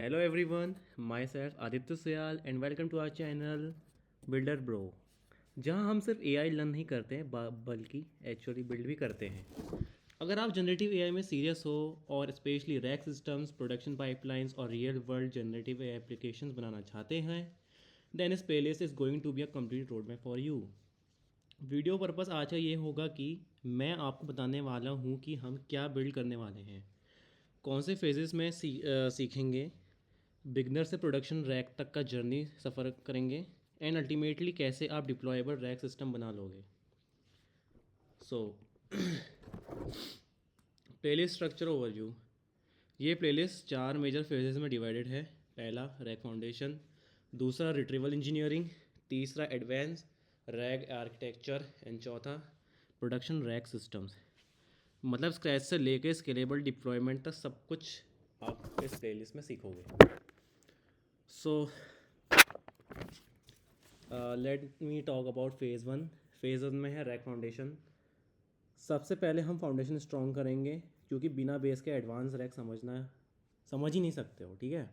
Hello everyone, myself Aditya Syal and welcome to our channel Builder Bro, जहां हम सिर्फ AI learn नहीं करते हैं बल्कि एक्चुअली बिल्ड भी करते हैं। अगर आप जनरेटिव एआई में सीरियस हो और specially RAG systems, production pipelines और real world generative AI applications बनाना चाहते हैं, देन इस playlist is going to be a complete road map for you. Video purpose आज का ये होगा कि मैं आपको बताने वाला हूँ कि हम क्या बिल्ड करने वाले हैं, कौन से फेजेस में सीखेंगे, बिगनर से प्रोडक्शन रैक तक का जर्नी सफ़र करेंगे एंड अल्टीमेटली कैसे आप डिप्लॉयबल रैक सिस्टम बना लोगे। सो प्लेलिस्ट स्ट्रक्चर ओवरव्यू। ये प्लेलिस्ट 4 मेजर फेजेस में डिवाइडेड है। पहला रैक फाउंडेशन, दूसरा रिट्रीवल इंजीनियरिंग, तीसरा एडवांस रैक आर्किटेक्चर एंड चौथा प्रोडक्शन रैक सिस्टम्स। मतलब स्क्रैच से लेके स्केलेबल डिप्लॉयमेंट तक सब कुछ आप इस प्लेलिस्ट में सीखोगे। So let me talk about phase one. Phase one में है रैक फाउंडेशन। सबसे पहले हम फाउंडेशन स्ट्रॉन्ग करेंगे, क्योंकि बिना बेस के एडवांस रैक समझ ही नहीं सकते हो, ठीक है।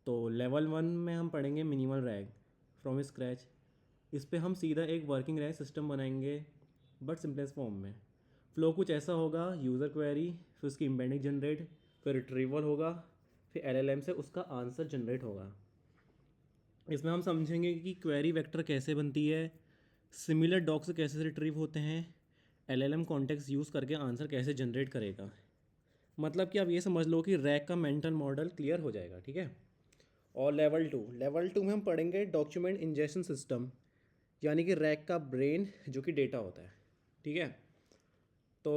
तो लेवल वन में हम पढ़ेंगे मिनिमल रैक फ्रॉम स्क्रैच। इस पे हम सीधा एक वर्किंग रैक सिस्टम बनाएंगे, बट सिंपलेस्ट फॉर्म में। फ्लो कुछ ऐसा होगा, यूज़र क्वेरी, फिर उसकी एम्बेडिंग जनरेट, फिर रिट्रीवल होगा, फिर एलएलएम से उसका आंसर जनरेट होगा। इसमें हम समझेंगे कि क्वेरी वेक्टर कैसे बनती है, सिमिलर डॉग से कैसे रिट्रीव होते हैं, एलएलएम कॉन्टेक्स्ट यूज़ करके आंसर कैसे जनरेट करेगा। मतलब कि आप ये समझ लो कि रैक का मेंटल मॉडल क्लियर हो जाएगा, ठीक है। और लेवल टू में हम पढ़ेंगे डॉक्यूमेंट इंजेक्शन सिस्टम, यानी कि रैक का ब्रेन जो कि डेटा होता है, ठीक है। तो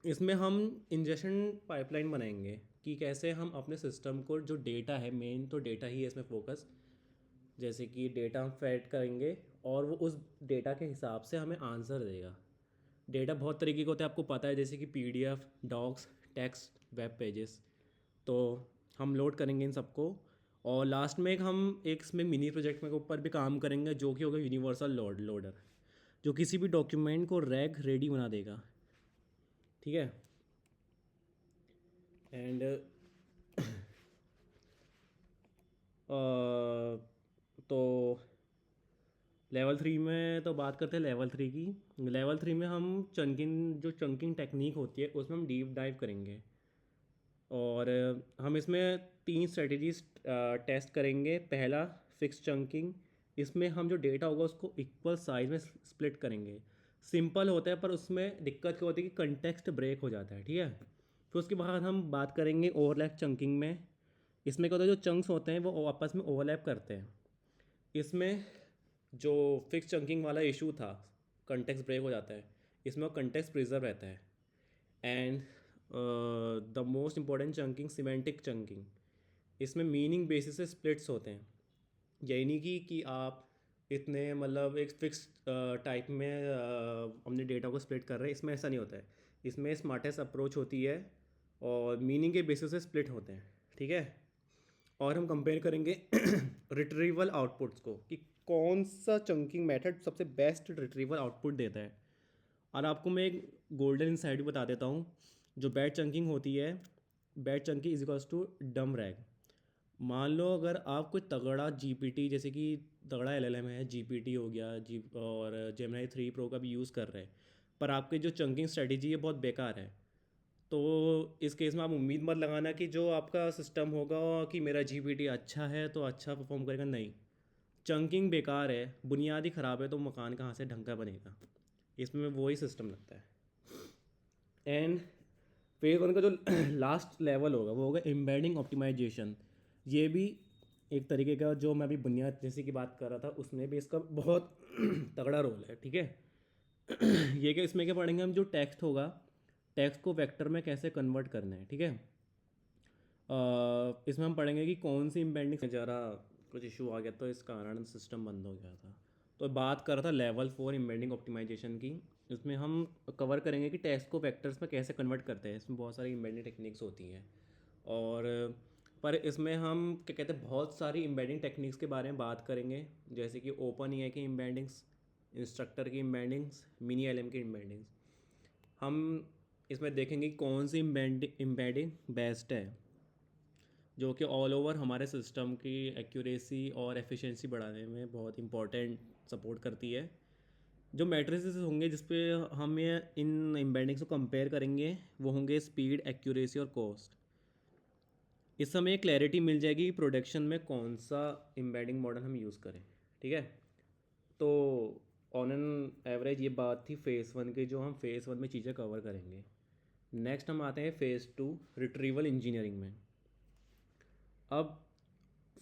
इसमें हम इंजेक्शन पाइपलाइन बनाएंगे कि कैसे हम अपने सिस्टम को, जो डेटा है, मेन तो डेटा ही है इसमें फोकस, जैसे कि डेटा हम फैट करेंगे और वो उस डेटा के हिसाब से हमें आंसर देगा। डेटा बहुत तरीके के होते हैं, आपको पता है, जैसे कि PDF, docs, text, web pages. तो हम लोड करेंगे इन सबको, और लास्ट में एक इसमें मिनी प्रोजेक्ट में के ऊपर भी काम करेंगे, जो कि होगा यूनिवर्सल लोडर, जो किसी भी डॉक्यूमेंट को रैक रेडी बना देगा, ठीक है। एंड तो लेवल थ्री में तो बात करते हैं लेवल थ्री की। लेवल थ्री में हम चंकिंग टेक्निक होती है उसमें हम डीप डाइव करेंगे, और हम इसमें 3 स्ट्रेटजीज टेस्ट करेंगे। पहला फिक्स चंकिंग, इसमें हम जो डेटा होगा उसको इक्वल साइज में स्प्लिट करेंगे। सिंपल होता है, पर उसमें दिक्कत क्या होती है कि कंटेक्स्ट ब्रेक हो जाता है, ठीक है। फिर उसके बाद हम बात करेंगे ओवरलैप चंकिंग में। इसमें क्या होता है, जो चंक्स होते हैं वो आपस में ओवरलैप करते हैं। इसमें जो फिक्स चंकिंग वाला इशू था, कंटेक्स्ट ब्रेक हो जाता है, इसमें कंटेक्स्ट प्रिजर्व रहता है। And the most important chunking, semantic chunking, इसमें मीनिंग बेसिस से स्प्लिट्स होते हैं। यही नहीं कि आप इतने मतलब एक फिक्स टाइप में अपने डेटा को स्प्लिट कर रहे हैं, इसमें ऐसा नहीं होता है। इसमें स्मार्टेस्ट अप्रोच होती है और मीनिंग के बेसिस से स्प्लिट होते हैं, ठीक है। और हम कंपेयर करेंगे रिट्रीवल आउटपुट्स को, कि कौन सा चंकिंग मेथड सबसे बेस्ट रिट्रीवल आउटपुट देता है। और आपको मैं एक गोल्डन इंसाइट भी बता देता हूँ। जो बैड चंकिंग होती है, bad chunking is equals to dumb RAG. मान लो अगर आप कोई तगड़ा जीपीटी, जैसे कि तगड़ा एलएलएम है, जीपीटी हो गया जी, और जेमिनी 3 प्रो का भी यूज़ कर रहे हैं, पर आपके जो चंकिंग स्ट्रेटेजी है बहुत बेकार है, तो इस केस में आप उम्मीद मत लगाना कि जो आपका सिस्टम होगा कि मेरा जीपीटी अच्छा है तो अच्छा परफॉर्म करेगा। नहीं, चंकिंग बेकार है, बुनियादी ख़राब है, तो मकान कहाँ से ढंग का बनेगा। इसमें वही सिस्टम लगता है। एंड फेज वन का जो लास्ट लेवल होगा वो होगा एम्बेडिंग ऑप्टिमाइजेशन। ये भी एक तरीके का, जो मैं अभी बुनियाद जैसे की बात कर रहा था, उसमें भी इसका बहुत तगड़ा रोल है, ठीक है। ये क्या, इसमें क्या पढ़ेंगे हम, जो टेक्स्ट होगा, टेक्स्ट को वेक्टर में कैसे कन्वर्ट करना है, ठीक है। इसमें हम पढ़ेंगे कि कौन सी इम्पेंडिंग, ज़रा कुछ इशू आ गया तो इस कारण सिस्टम बंद हो गया था। तो बात कर रहा था लेवल फोर इम्पेंडिंग ऑप्टिमाइजेशन की। इसमें हम कवर करेंगे कि टेक्स्ट को वेक्टर्स में कैसे कन्वर्ट करते हैं। इसमें बहुत सारी इम्पेंडिंग टेक्निक्स होती हैं, और पर इसमें हम क्या कहते हैं, बहुत सारी इम्बेडिंग टेक्निक्स के बारे में बात करेंगे, जैसे कि ओपन ए की इम्बेडिंग्स, इंस्ट्रक्टर की इम्बेडिंग्स, मिनी एल की इम्बेडिंग्स। हम इसमें देखेंगे कि कौन सी इम्बेडिंग बेस्ट है। जो कि ऑल ओवर हमारे सिस्टम की एक्यूरेसी और एफिशिएंसी बढ़ाने में बहुत इंपॉर्टेंट सपोर्ट करती है। जो मैट्रिसेस होंगे जिस पे हम ये इन एम्बेडिंग्स को कंपेयर करेंगे वो होंगे स्पीड, एक्यूरेसी और कॉस्ट। इससे हमें क्लैरिटी मिल जाएगी कि प्रोडक्शन में कौन सा एम्बेडिंग मॉडल हम यूज़ करें। ठीक है, तो ऑन एन एवरेज ये बात थी फेज़ वन की, जो हम फेज़ वन में चीज़ें कवर करेंगे। नेक्स्ट हम आते हैं फेज़ टू, रिट्रीवल इंजीनियरिंग में। अब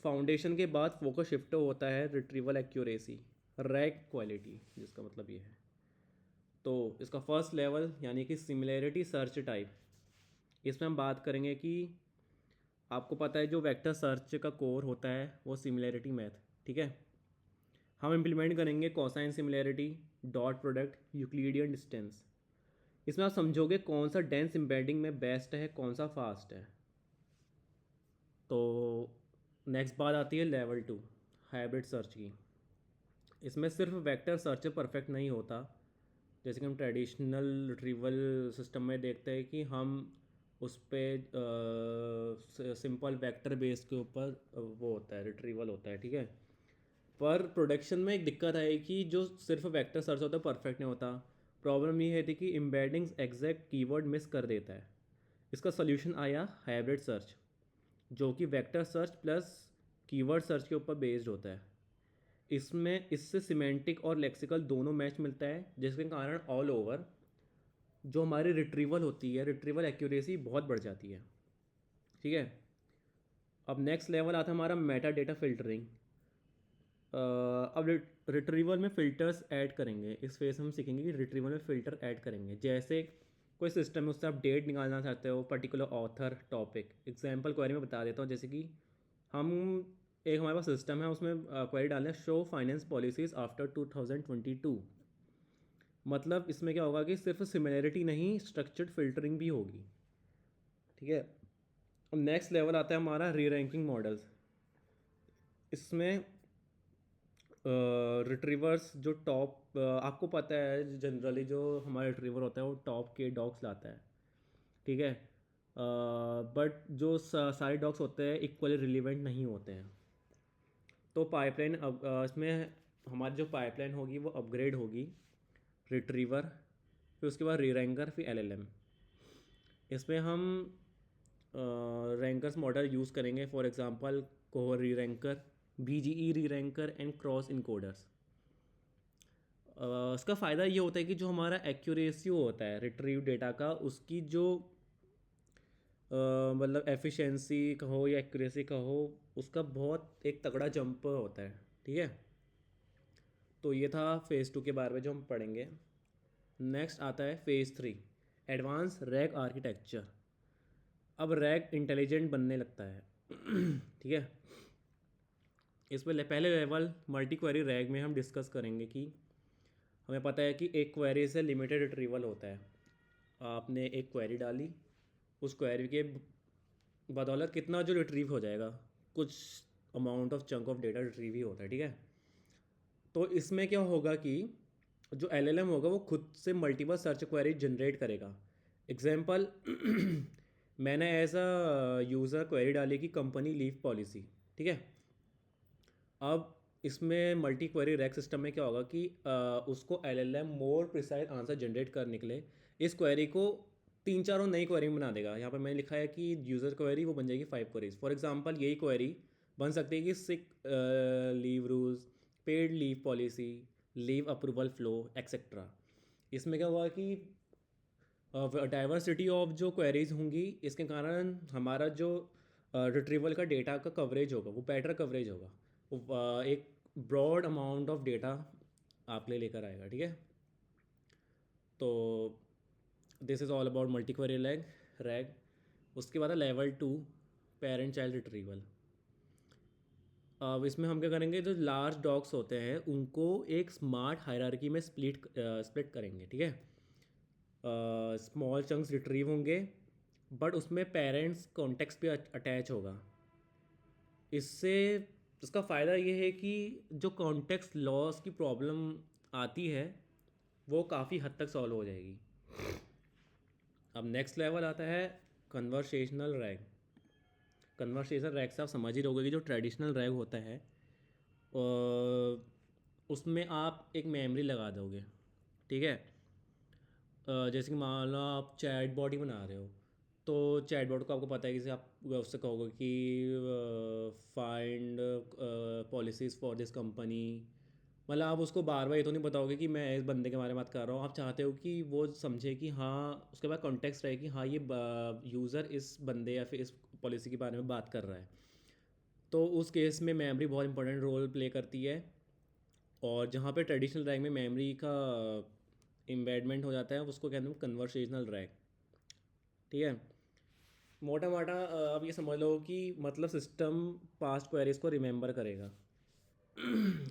फाउंडेशन के बाद फोकस शिफ्ट होता है रिट्रीवल एक्यूरेसी, रैग क्वालिटी, जिसका मतलब ये है। तो इसका फर्स्ट लेवल यानी कि सिमिलैरिटी सर्च टाइप, इसमें हम बात करेंगे कि आपको पता है जो वेक्टर सर्च का कोर होता है वो सिमिलैरिटी मैथ। ठीक है, हम इम्प्लीमेंट करेंगे cosine similarity, dot product, Euclidean distance. इसमें आप समझोगे कौन सा डेंस एम्बेडिंग में बेस्ट है, कौन सा फास्ट है। तो नेक्स्ट बात आती है लेवल टू, हाइब्रिड सर्च की। इसमें सिर्फ वेक्टर सर्च परफेक्ट नहीं होता, जैसे कि हम ट्रेडिशनल रिट्रीवल सिस्टम में देखते हैं कि हम उस पर सिंपल वेक्टर बेस के ऊपर वो होता है, रिट्रीवल होता है। ठीक है, पर प्रोडक्शन में एक दिक्कत आई कि जो सिर्फ वेक्टर सर्च होता है परफेक्ट नहीं होता। प्रॉब्लम ये है थी कि एम्बेडिंग्स एग्जैक्ट कीवर्ड मिस कर देता है। इसका सोल्यूशन आया हाइब्रिड सर्च, जो कि vector search plus keyword search के ऊपर बेस्ड होता है। इसमें इससे सिमेंटिक और लेक्सिकल दोनों मैच मिलता है, जिसके कारण ऑल ओवर जो हमारी रिट्रीवल होती है, रिट्रीवल एक्यूरेसी बहुत बढ़ जाती है। ठीक है, अब नेक्स्ट लेवल आता है हमारा मेटा डेटा फिल्टरिंग। अब रिट्रीवल में फ़िल्टर्स ऐड करेंगे। इस फेज हम सीखेंगे कि रिट्रीवल में फ़िल्टर ऐड करेंगे। जैसे कोई सिस्टम है, उससे आप डेट निकालना चाहते हो, particular author, topic. Example query में बता देता हूँ, जैसे कि हम एक हमारे पास सिस्टम है, उसमें क्वेरी डालें शो फाइनेंस पॉलिसीज़ आफ्टर 2022। मतलब इसमें क्या होगा कि सिर्फ सिमिलैरिटी नहीं, स्ट्रक्चर्ड फिल्टरिंग भी होगी। ठीक है, अब नेक्स्ट लेवल आता है हमारा री रैंकिंग मॉडल्स। इसमें रिट्रीवर्स जो टॉप, आपको पता है जनरली जो हमारा रिट्रीवर होता है वो टॉप के डॉग्स लाता है। ठीक है, बट जो सारे डॉग्स होते हैं इक्वली रिलीवेंट नहीं होते हैं। तो पाइपलाइन अब इसमें हमारी जो पाइपलाइन होगी वो अपग्रेड होगी, रिट्रीवर, फिर उसके बाद री रैंकर, फिर एलएलएम। इसमें हम रैंकर्स मॉडल यूज़ करेंगे, फॉर एग्जांपल कोहर री रैंकर, बीजीई री रैंकर एंड क्रॉस इनकोडर्स। इसका फ़ायदा ये होता है कि जो हमारा एक्यूरेसी होता है रिट्रीव डेटा का, उसकी जो मतलब एफिशिएंसी कहो या एक्यूरेसी कहो, उसका बहुत एक तगड़ा जंप होता है। ठीक है, तो ये था फेज़ टू के बारे में जो हम पढ़ेंगे। नेक्स्ट आता है phase three, advance rag architecture. अब रैग इंटेलिजेंट बनने लगता है। ठीक है, इसमें पहले लेवल मल्टी क्वेरी रैग में हम डिस्कस करेंगे कि हमें पता है कि एक क्वेरी से लिमिटेड रिट्रीवल होता है। आपने एक क्वेरी डाली, उस क्वेरी के बदौलत कितना जो रिट्रीव हो जाएगा, कुछ amount of chunk of data retrieve ही होता है। ठीक है, तो इसमें क्या होगा कि जो एलएलएम होगा वो खुद से मल्टीपल सर्च क्वेरी जनरेट करेगा। एग्जांपल मैंने एज अ यूज़र क्वेरी डाली कि कंपनी लीव पॉलिसी। ठीक है, अब इसमें मल्टी क्वेरी रैक सिस्टम में क्या होगा कि उसको LLM more precise answer generate कर निकले, इस क्वेरी को तीन चारों नई क्वेरी बना देगा। यहाँ पर मैंने लिखा है कि यूज़र क्वेरी वो बन जाएगी 5 क्वेरीज। फॉर एग्जांपल यही क्वेरी बन सकती है कि sick leave rules, paid leave policy, leave approval flow, etcetera. इसमें क्या हुआ कि डाइवर्सिटी ऑफ जो क्वेरीज होंगी, इसके कारण हमारा जो रिट्रीवल का डेटा का कवरेज होगा वो बेटर कवरेज होगा, वो एक ब्रॉड अमाउंट ऑफ डेटा आपके लिए लेकर आएगा। ठीक है, तो this is all about multi query RAG. उसके बाद है level two, parent child retrieval. अब इसमें हम क्या करेंगे, जो लार्ज डॉग्स होते हैं उनको एक स्मार्ट हायरार्की में स्प्लिट करेंगे। ठीक है, स्मॉल चंक्स रिट्रीव होंगे, बट उसमें पेरेंट्स कॉन्टेक्स्ट भी अटैच होगा। इससे इसका फ़ायदा ये है कि जो कॉन्टेक्स्ट लॉस की प्रॉब्लम आती है वो काफ़ी हद तक सॉल्व हो जाएगी। अब नेक्स्ट लेवल आता है कन्वर्सेशनल रैग। कन्वर्सेशन रैग से आप समझ ही रहोगे कि जो ट्रेडिशनल रैग होता है उसमें आप एक मेमोरी लगा दोगे, ठीक है। जैसे कि मान लो आप चैट बॉट ही बना रहे हो, तो चैट बॉट को आपको पता है कि जैसे आप उससे कहोगे कि find policies for this company, मतलब आप उसको बार बार ये तो नहीं बताओगे कि मैं इस बंदे के बारे में बात कर रहा हूँ। आप चाहते हो कि वो समझे कि हाँ, उसके बाद कॉन्टेक्स्ट रहे कि हाँ ये यूज़र इस बंदे या फिर इस पॉलिसी के बारे में बात कर रहा है। तो उस केस में मेमोरी बहुत इंपॉर्टेंट रोल प्ले करती है। और जहाँ पे ट्रेडिशनल रैग में मेमोरी का इम्बेडमेंट हो जाता है उसको कहते हैं कन्वर्सेशनल रैग, ठीक है। मोटा मोटा आप ये समझ लो कि मतलब सिस्टम पास्ट क्वेरीज को रिमेंबर करेगा।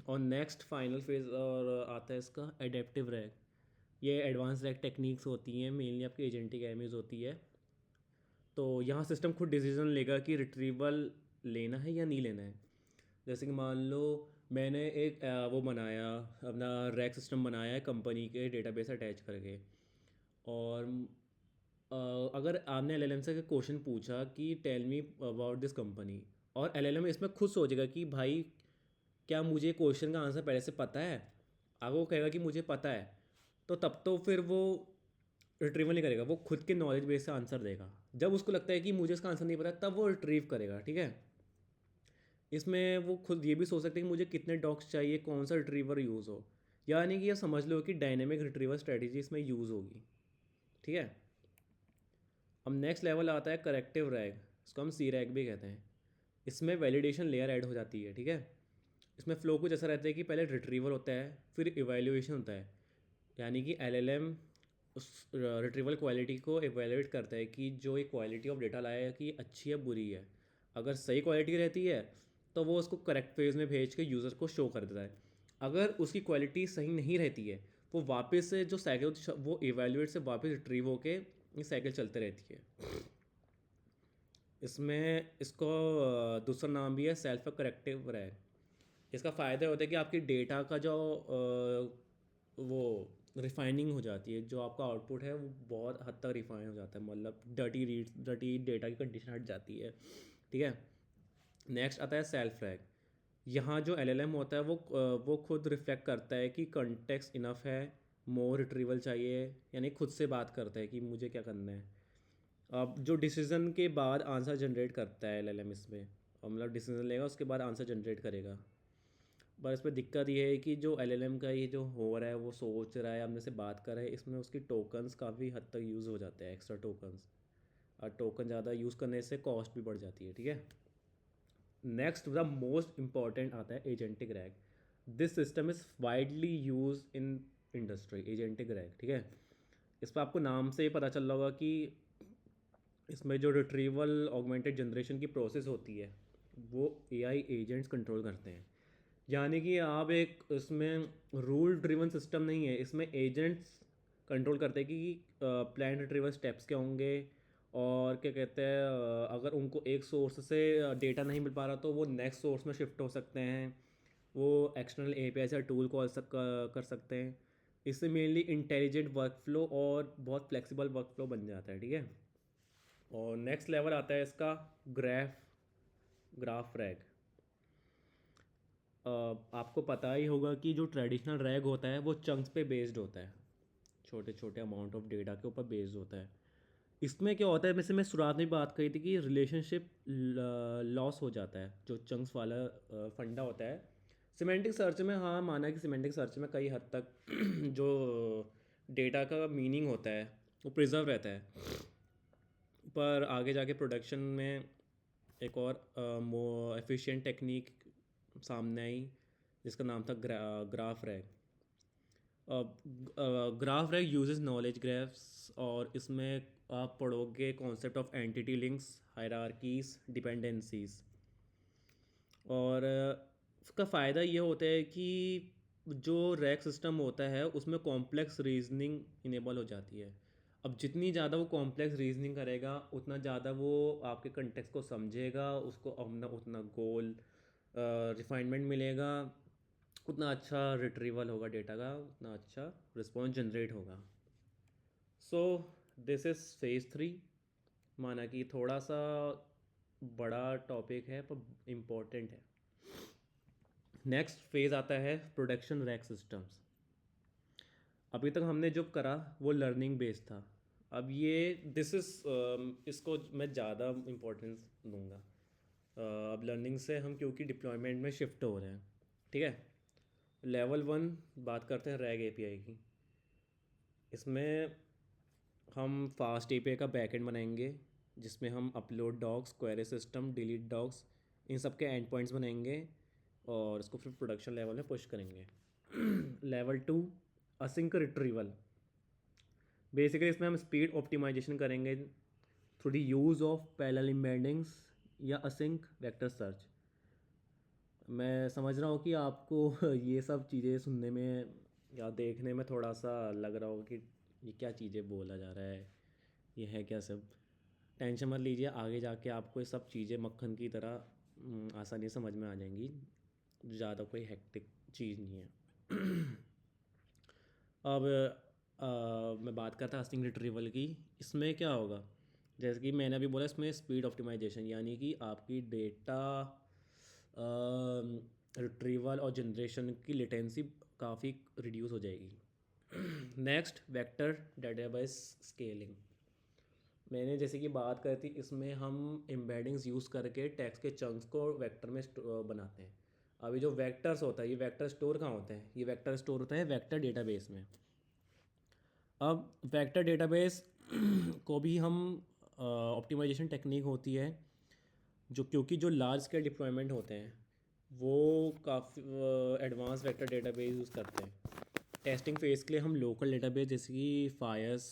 और नेक्स्ट फाइनल फेज और आता है इसका एडेप्टिव रैग। ये एडवांस रैग टेक्निक्स होती हैं, मेनली आपकी एजेंटिक एमयूज़ होती है। तो यहाँ सिस्टम खुद डिसीजन लेगा कि रिट्रीवल लेना है या नहीं लेना है। जैसे कि मान लो मैंने एक वो बनाया, अपना रैक सिस्टम बनाया है कंपनी के डेटाबेस अटैच करके। और अगर आपने एलएलएम से क्वेश्चन पूछा कि tell me about this company, और एलएलएम इसमें खुद सोचेगा कि भाई क्या मुझे क्वेश्चन का आंसर पहले से पता है। अगर वो कहेगा कि मुझे पता है, तो तब तो फिर वो रिट्रीवल नहीं करेगा, वो खुद के नॉलेज बेस से आंसर देगा। जब उसको लगता है कि मुझे इसका आंसर नहीं पता, तब वो रिट्रीव करेगा, ठीक है। इसमें वो खुद ये भी सोच सकते हैं कि मुझे कितने डॉक्स चाहिए, कौन सा रिट्रीवर यूज़ हो। यानी कि ये समझ लो कि डायनेमिक रिट्रीवर स्ट्रेटजी इसमें यूज़ होगी, ठीक है। अब नेक्स्ट लेवल आता है करेक्टिव रैग, इसको हम सी रैग भी कहते हैं। इसमें वैलिडेशन लेयर ऐड हो जाती है, ठीक है। इसमें फ़्लो कुछ ऐसा रहता है कि पहले रिट्रीवल होता है, फिर इवेल्युएशन होता है। यानी कि एलएलएम उस रिट्रीवल क्वालिटी को इवेलुएट करता है कि जो ये क्वालिटी ऑफ डेटा लाया है कि अच्छी है बुरी है। अगर सही क्वालिटी रहती है तो वो उसको करेक्ट फेज में भेज के यूज़र को शो कर देता है। अगर उसकी क्वालिटी सही नहीं रहती है, वो वापस से जो साइकिल वो इवेल्युएट से वापस रिट्रीव होके ये साइकिल चलते रहती है। इसमें इसको दूसरा नाम भी है सेल्फ करेक्टिव रैग। इसका फ़ायदा होता है कि आपकी डेटा का जो वो रिफाइनिंग हो जाती है, जो आपका आउटपुट है वो बहुत हद तक रिफाइन हो जाता है, मतलब डर्टी डेटा की कंडीशन हट जाती है, ठीक है। नेक्स्ट आता है सेल्फ रैग। यहाँ जो एलएलएम होता है वो खुद रिफ्लेक्ट करता है कि कंटेक्स्ट इनफ है, मोर रिट्रीवल चाहिए, यानी खुद से बात करता है कि मुझे क्या करना है। अब जो डिसीजन के बाद आंसर जनरेट करता है एलएलएम इसमें, और मतलब डिसीजन लेगा उसके बाद आंसर जनरेट करेगा। पर इसमें दिक्कत ये है कि जो एलएलएम का ये जो हो रहा है, वो सोच रहा है, हमने से बात कर रहा है, इसमें उसकी टोकन्स काफ़ी हद तक यूज़ हो जाते हैं, एक्स्ट्रा टोकन्स। और टोकन ज़्यादा यूज़ करने से कॉस्ट भी बढ़ जाती है, ठीक है। नेक्स्ट द मोस्ट इंपॉर्टेंट आता है agentic rag. This system is widely use in industry, agentic rag, ठीक है। इस पर आपको नाम से ही पता चल रहा होगा कि इसमें जो रिट्रीवल ऑगमेंटेड जनरेशन की प्रोसेस होती है वो एआई एजेंट्स कंट्रोल करते हैं। यानी कि आप एक इसमें रूल ड्रिवन सिस्टम नहीं है, इसमें एजेंट्स कंट्रोल करते हैं कि प्लान रिट्रीवल स्टेप्स क्या होंगे, और क्या कहते हैं अगर उनको एक सोर्स से डेटा नहीं मिल पा रहा तो वो नेक्स्ट सोर्स में शिफ्ट हो सकते हैं। वो एक्सटर्नल एपीआई से टूल कॉल कर सकते हैं। इससे मेनली इंटेलिजेंट वर्कफ्लो और बहुत फ्लेक्सिबल वर्कफ्लो बन जाता है, ठीक है। और नेक्स्ट लेवल आता है इसका ग्राफ रैग। आपको पता ही होगा कि जो ट्रेडिशनल रैग होता है वो चंक्स पे बेस्ड होता है, छोटे छोटे अमाउंट ऑफ डेटा के ऊपर बेस्ड होता है। इसमें क्या होता है, वैसे मैं शुरुआत में बात कही थी कि रिलेशनशिप लॉस हो जाता है, जो चंक्स वाला फंडा होता है। सिमेंटिक सर्च में हाँ माना कि सिमेंटिक सर्च में कई हद तक जो डेटा का मीनिंग होता है वो प्रिजर्व रहता है। पर आगे जाके प्रोडक्शन में एक और एफिशिएंट टेक्निक सामने आई जिसका नाम था graph rag. Graph rag uses knowledge graphs, और इसमें आप पढ़ोगे concept of entity links, hierarchies, dependencies. और उसका फ़ायदा ये होता है कि जो रैक सिस्टम होता है उसमें कॉम्प्लेक्स रीजनिंग इनेबल हो जाती है। अब जितनी ज़्यादा वो कॉम्प्लेक्स रीजनिंग करेगा उतना ज़्यादा वो आपके कंटेक्स्ट को समझेगा, उसको अपना उतना गोल रिफाइनमेंट मिलेगा, उतना अच्छा रिट्रीवल होगा डेटा का, उतना अच्छा रिस्पॉन्स जनरेट होगा। So this is phase 3। माना कि थोड़ा सा बड़ा टॉपिक है पर इम्पोर्टेंट है। नेक्स्ट फेज़ आता है प्रोडक्शन रैक सिस्टम्स। अभी तक हमने जो करा वो लर्निंग बेस्ड था। अब ये दिस इज़ इसको मैं ज़्यादा इम्पोर्टेंस दूंगा। अब लर्निंग से हम क्योंकि डिप्लॉयमेंट में शिफ्ट हो रहे हैं। ठीक है, लेवल 1 बात करते हैं रैग एपीआई की। इसमें हम फास्ट एपीआई का बैकएंड बनाएंगे जिसमें हम upload docs, query system, delete docs, इन सब के एंड पॉइंट्स बनाएंगे और इसको फिर प्रोडक्शन लेवल में पुश करेंगे। Level 2 async retrieval. बेसिकली इसमें हम स्पीड ऑप्टिमाइजेशन करेंगे through the use of parallel embeddings या असिंक वेक्टर सर्च। मैं समझ रहा हूँ कि आपको ये सब चीज़ें सुनने में या देखने में थोड़ा सा लग रहा होगा कि ये क्या चीज़ें बोला जा रहा है, ये है क्या सब। टेंशन मत लीजिए, आगे जाके आपको ये सब चीज़ें मक्खन की तरह आसानी से समझ में आ जाएंगी। ज़्यादा कोई हेक्टिक चीज़ नहीं है। अब मैं बात करता हस्टिंग रिट्रीवल की। इसमें क्या होगा, जैसे कि मैंने अभी बोला, इसमें स्पीड ऑप्टिमाइजेशन यानी कि आपकी डेटा रिट्रीवल और जनरेशन की लेटेंसी काफ़ी रिड्यूस हो जाएगी। Next vector database scaling. मैंने जैसे कि बात करी थी, इसमें हम एम्बेडिंग्स यूज़ करके टेक्स्ट के चंक्स को वेक्टर में बनाते हैं। अभी जो वेक्टर्स होता है, ये वेक्टर स्टोर कहाँ होते हैं, ये वेक्टर स्टोर होता है वेक्टर डेटाबेस में। अब वेक्टर डेटाबेस को भी हम ऑप्टिमाइजेशन टेक्निक होती है जो, क्योंकि जो लार्ज स्केल डिप्लॉयमेंट होते हैं वो काफ़ी एडवांस वेक्टर डेटाबेस यूज़ करते हैं। टेस्टिंग फेज़ के लिए हम लोकल डेटाबेस जैसे कि फायर्स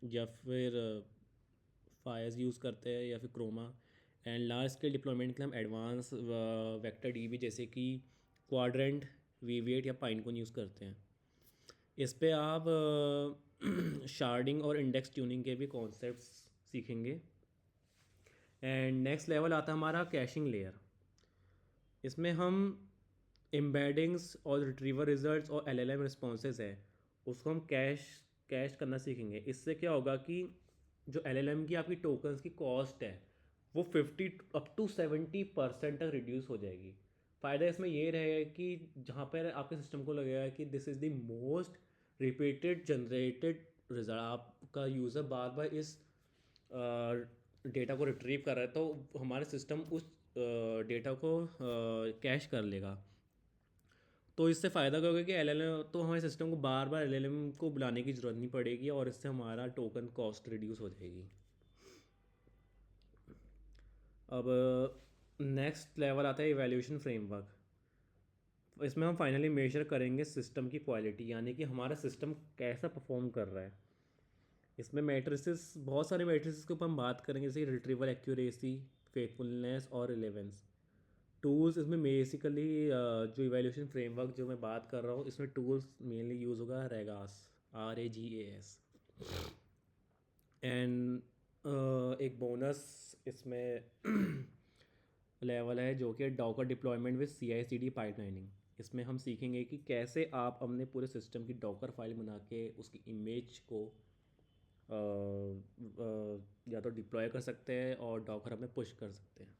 या फिर फायर्स यूज़ करते हैं या फिर Chroma. And large scale deployment के लिए हम एडवांस वेक्टर डीबी जैसे कि क्वाड्रेंट, वीवी8 या पाइनकोन यूज़ करते हैं। इस पे आप शार्डिंग और इंडेक्स ट्यूनिंग के भी कॉन्सेप्ट्स सीखेंगे। एंड नेक्स्ट लेवल आता है हमारा कैशिंग लेयर। इसमें हम एम्बेडिंग्स और रिट्रीवर रिजल्ट्स और एलएलएम रिस्पॉन्सेज है उसको हम कैश करना सीखेंगे। इससे क्या होगा कि जो एलएलएम की आपकी टोकन्स की कॉस्ट है वो 50 up to 70% तक रिड्यूस हो जाएगी। फ़ायदा इसमें ये रहेगा कि जहाँ पर आपके सिस्टम को लगेगा कि this is the most repeated generated result, आपका यूज़र बार बार इस डेटा को रिट्रीव कर रहा है, तो हमारे सिस्टम उस डेटा को कैश कर लेगा। तो इससे फ़ायदा क्या होगा कि एलएलएम, तो हमारे सिस्टम को बार बार एलएलएम को बुलाने की ज़रूरत नहीं पड़ेगी और इससे हमारा टोकन कॉस्ट रिड्यूस हो जाएगी। अब नेक्स्ट लेवल आता है इवैल्यूएशन फ्रेमवर्क। इसमें हम फाइनली मेजर करेंगे सिस्टम की क्वालिटी, यानी कि हमारा सिस्टम कैसा परफॉर्म कर रहा है। इसमें मैट्रिसेस, बहुत सारे मैट्रिसेस के ऊपर हम बात करेंगे जैसे रिट्रीवल एक्यूरेसी, फेथफुलनेस और रिलेवेंस। टूल्स इसमें बेसिकली जो इवैल्यूएशन फ्रेमवर्क जो मैं बात कर रहा हूँ, इसमें टूल्स मेनली यूज़ होगा रेगास, RAGAS। एंड एक बोनस इसमें लेवल है जो कि Docker deployment with CI/CD pipelining. इसमें हम सीखेंगे कि कैसे आप अपने पूरे सिस्टम की डॉकर फाइल बना के उसकी इमेज को या तो डिप्लॉय कर सकते हैं और डॉकर में पुश कर सकते हैं।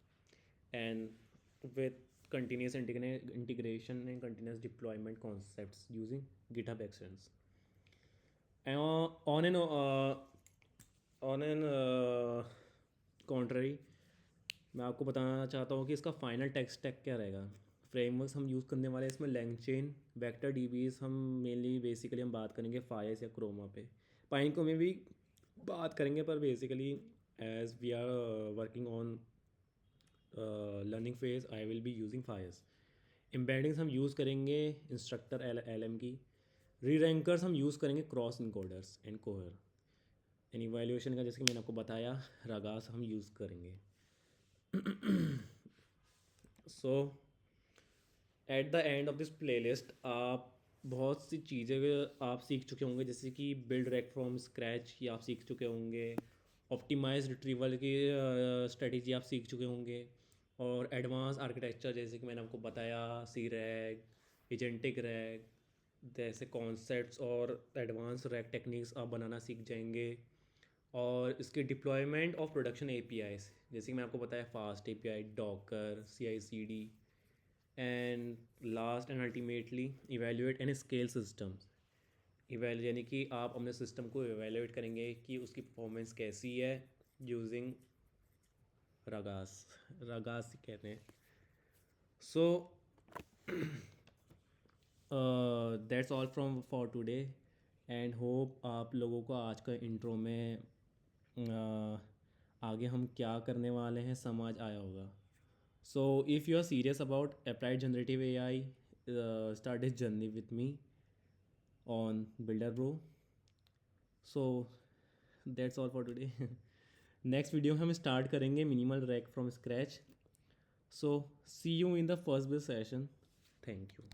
And with continuous integration and continuous deployment concepts using GitHub Actions. On an contrary, मैं आपको बताना चाहता हूँ कि इसका फाइनल टेक स्टैक क्या रहेगा। फ्रेमवर्क्स हम यूज़ करने वाले हैं इसमें लैंगचेन, वेक्टर डीबीज हम मेनली बेसिकली हम बात करेंगे फायर्स या क्रोमा पे। पाइनको में भी बात करेंगे पर basically as we are working on learning phase I will be using FAISS. Embeddings हम यूज़ करेंगे इंस्ट्रक्टर LM की। री रैंकर्स हम यूज़ करेंगे cross encoders and Cohere. And evaluation का जैसे कि मैंने आपको बताया रागास हम यूज़ करेंगे। So at the end of this playlist आप बहुत सी चीज़ें आप सीख चुके होंगे, जैसे कि बिल्ड रैक फ्रॉम स्क्रैच ये आप सीख चुके होंगे, ऑप्टिमाइज रिट्रीवल की स्ट्रेटजी आप सीख चुके होंगे, और एडवांस आर्किटेक्चर जैसे कि मैंने आपको बताया सी रैक, एजेंटिक रैक जैसे कॉन्सेप्ट्स और एडवांस रैक टेक्निक्स आप बनाना सीख जाएंगे। और इसके डिप्लॉयमेंट ऑफ प्रोडक्शन एपीआईज, जैसे कि मैं आपको बताया fast API, Docker, CI/CD, and last and ultimately evaluate and scale systems. यानी कि आप अपने सिस्टम को इवेल्युएट करेंगे कि उसकी परफॉर्मेंस कैसी है यूजिंग रगास। रगास कहते हैं। सो that's all from for today, and hope आप लोगों को आज का इंट्रो में आगे हम क्या करने वाले हैं समझ आया होगा। So if you are serious about applied generative AI, start this journey with me on Builder Bro. So that's all for today. Next video में हम स्टार्ट करेंगे minimal RAG from scratch. So see you in the first build session. Thank you.